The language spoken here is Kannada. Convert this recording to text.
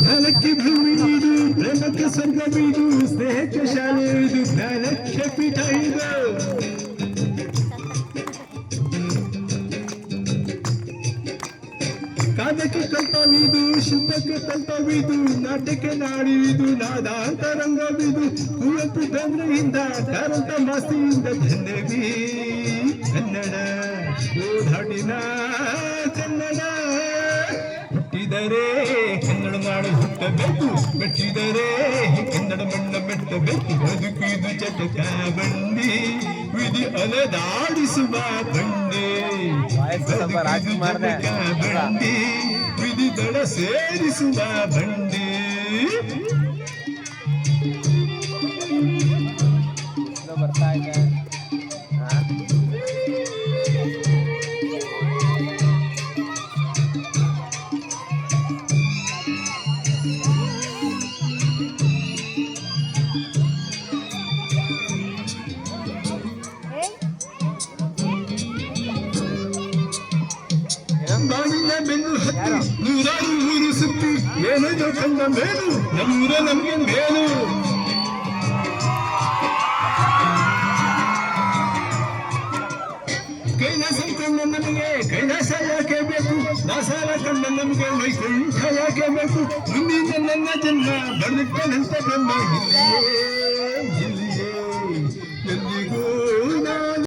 ಜ್ಞಾನಕ್ಕೆ ಭೂಮಿ ಇದು, ಪ್ರೇಮಕ್ಕೆ ಸ್ವರ್ಗವಿದು, ಸ್ನೇಹಕ್ಕೆ ಶಾಲೆ ಇದು, ಜ್ಞಾನಕ್ಕೆ ಪೀಠ ಇದು. ಕಾದಕ್ಕೆ ಕಲ್ಪವಿದು, ಶಿಲ್ಪಕ್ಕೆ ಕಲ್ಪವಿದು, ನಾಟ್ಯಕ್ಕೆ ನಾಡಿವಿದು, ನಾದಾಂತರಂಗವಿದು, ಕುವೆಂಪು ಬೇಂದ್ರೆಯಿಂದ ಕಾರಂತ ಮಾಸ್ತಿಯಿಂದ ಧನ್ಯವಿ ಕನ್ನಡ ಓಡಾಡಿನ ಕನ್ನಡ. ಹುಟ್ಟಿದರೆ ಕನ್ನಡ ನಾಡು ಹುಟ್ಟಬೇಕು, ಮೆಟ್ಟಿದರೆ ಕನ್ನಡ ಮಣ್ಣ ಮೆಟ್ಟಬೇಕು. ಬದುಕಿದು ಚಟಕ ಬಂಡಿ, ವಿಧಿ ಅಲೆದಾಡಿಸುವ ಬಂಡಿ. ಬಂಡಿ ವಿಧಿ ದಡ ಸೇರಿಸುವ ಬಂಡಿ. ಬರ್ತಾ ಇದೆ ಬಾಳಿನ ಬೆನ್ನು ಹತ್ತಿ ನೂರಾರು ಊರು ಸುತ್ತಿ, ಏನೇನೋ ಕಂಡ ಮೇಲು ನಮ್ಮೂರ ನಮಗೆ ಮೇಲು. ಕೈಲಾಸ ಕಂಡ ನಮಗೆ ಕೈಲಾಸ ಯಾಕೆ ಬೇಕು, ದಾಸಾಲ ಕಂಡ ನಮಗೆ ವೈಕುಂಠ ಯಾಕೆ ಬೇಕು. ಮುಂದಿನ ನನ್ನ ಜನ್ಮ ಬದುಕನಂತ ಬ್ರಹ್ಮ ಇಲ್ಲಿಯೇ